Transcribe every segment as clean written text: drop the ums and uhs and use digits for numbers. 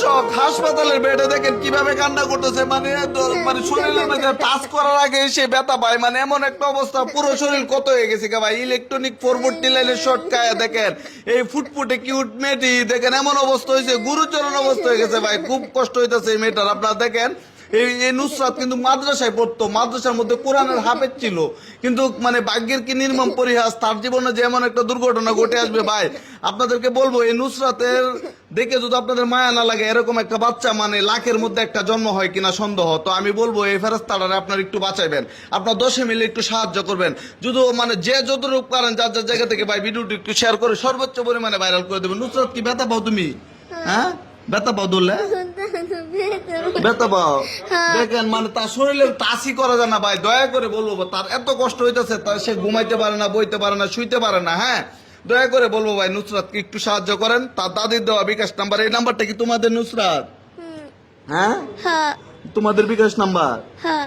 দর্শক হাসপাতালের বেডে দেখেন কিভাবে কান্না করতেছে, মানে শরীরের মধ্যে টাচ করার আগে সে ব্যথা পায়, মানে এমন একটা অবস্থা, পুরো শরীর কত হয়ে গেছে ভাই। ইলেকট্রনিক 440 লাইনের শর্ট খায় দেখেন, এই ফুটফুটে কিউট মেয়েটি দেখেন এমন অবস্থা হয়েছে, গুরুচরণ অবস্থা হয়ে গেছে ভাই। খুব কষ্ট হইতেছে এই মেয়েটার। আপনারা দেখেন এই নুসরাত কিন্তু মাদ্রাসায় পড়তো, মাদ্রাসার মধ্যে কোরআনের হাফেজ ছিল, কিন্তু মানে ভাগ্যের কি নির্মম পরিহাস, তার জীবনে যে এমন একটা দুর্ঘটনা ঘটে আসবে ভাই। আপনাদেরকে বলবো এই নুসরাতের দেখে যদি আপনাদের মায়া না লাগে, এরকম একটা বাচ্চা মানে লাখের মধ্যে একটা জন্ম হয় কিনা সন্দেহ। তো আমি বলবো এই ফেরেশতাটারে আপনারা একটু বাঁচাইবেন, আপনার 10 মিলে একটু সাহায্য করবেন, যদি মানে যে যতটুকু পারেন যার যার জায়গা থেকে ভাই ভিডিওটি একটু শেয়ার করে সর্বোচ্চ পরিমাণে ভাইরাল করে দেবেন। নুসরাত কি ব্যথা পাও তুমি? হ্যাঁ ব্যথা পাও ধরলে? ব্যথা পাও? দেখেন মানে তার শরীরে টাচই করা যায় না ভাই। দয়া করে বলবো, তার এত কষ্ট হইতেছে, তার সে ঘুমাইতে পারে না, বইতে পারে না, শুইতে পারে না। হ্যাঁ দয়া করে বলবো ভাই নুসরাতকে একটু সাহায্য করেন। তার দাদির দেওয়া বিকাশ নাম্বার, এই নাম্বারটা কি তোমাদের নুসরাত? হ্যাঁ তোমাদের বিকাশ নাম্বার।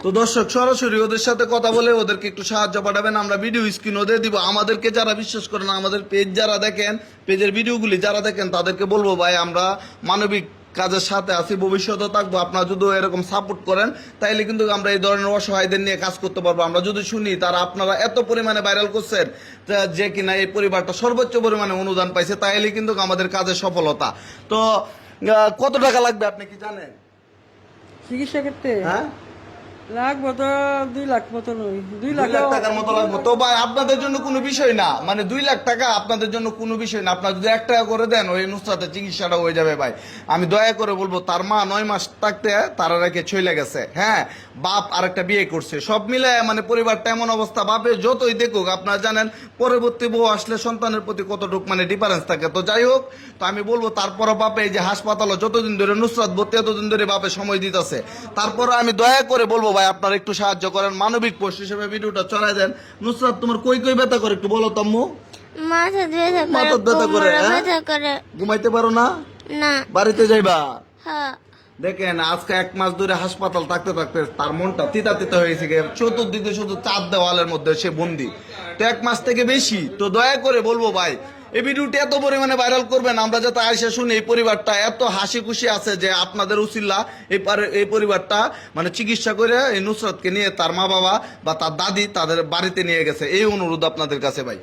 তো দর্শক সরাসরি ওদের সাথে কথা বলে ওদেরকে একটু সাহায্য পাঠাবেন, আমরা ভিডিও স্ক্রিন ওদের দিব। আমাদেরকে যারা বিশ্বাস করেন, আমাদের পেজ যারা দেখেন, পেজের ভিডিওগুলি যারা দেখেন, তাদেরকে বলবো ভাই আমরা মানবিক কাজের সাথে আছি, ভবিষ্যতে থাকবো। আপনারা যদি এরকম সাপোর্ট করেন তাইলে কিন্তু আমরা এই ধরনের অসহায়দের নিয়ে কাজ করতে পারবো। আমরা যদি শুনি তারা আপনারা এত পরিমাণে ভাইরাল করছেন যে কিনা এই পরিবারটা সর্বোচ্চ পরিমাণে অনুদান পাইছে, তাইলে কিন্তু আমাদের কাজের সফলতা। তো কত টাকা লাগবে আপনি কি জানেন চিকিৎসা ক্ষেত্রে? হ্যাঁ লাগবে তো 2 লাখ মতো, 2 লাখ লাখ টাকার মতো লাগবে। তো ভাই আপনাদের জন্য কোনো বিষয় না, মানে 2 লাখ টাকা আপনাদের জন্য কোনো বিষয় না। আপনার যদি 1 টাকা করে দেন ওই নুসরাতের চিকিৎসাটা হয়ে যাবে ভাই। আমি দয়া করে বলবো, তার মা 9 মাস থাকতে তারা রেখে চলে গেছে। হ্যাঁ বাপ আরেকটা বিয়ে করছে, সব মিলে মানে পরিবারটা এমন অবস্থা। বাপে যতই দেখুক, আপনারা জানেন পরবর্তী বউ আসলে সন্তানের প্রতি কতটুকু মানে ডিফারেন্স থাকে। তো যাই হোক, তো আমি বলবো তারপরও বাপে এই যে হাসপাতালে যতদিন ধরে নুসরাত ভর্তি, এতদিন ধরে বাপে সময় দিতেছে। তারপরে আমি দয়া করে বলবো ভাই আপনারা একটু সাহায্য করেন, মানবিক পোস্ট হিসেবে ভিডিওটা চড়াই দেন। নুসরাত তোমার কই কই ব্যথা করে একটু বলো তাম্মু। মাথা ব্যথা করে, ব্যথা করে, ঘুমাইতে পারো না? না। বাড়িতে যাইবা? হ্যাঁ। দেখেন আজকে 1 মাস ধরে হাসপাতাল থাকতে থাকতে তার মনটা তিতা তিতা হয়েছে, চতুর্দিকে শুধু 4 দেওয়ালের মধ্যে সে বন্দি। তো 1 মাস থেকে বেশি। তো দয়া করে বলবো ভাই এই ভিডিওটি এত পরিমাণে ভাইরাল করবেন, আমরা যাতে আয়সা শুনি এই পরিবারটা এত হাসি খুশি আছে, যে আপনাদের উসিল্লা এই পরিবারটা মানে চিকিৎসা করে এই নুসরাতকে নিয়ে তার মা বাবা বা তার দাদি তাদের বাড়িতে নিয়ে গেছে। এই অনুরোধ আপনাদের কাছে ভাই।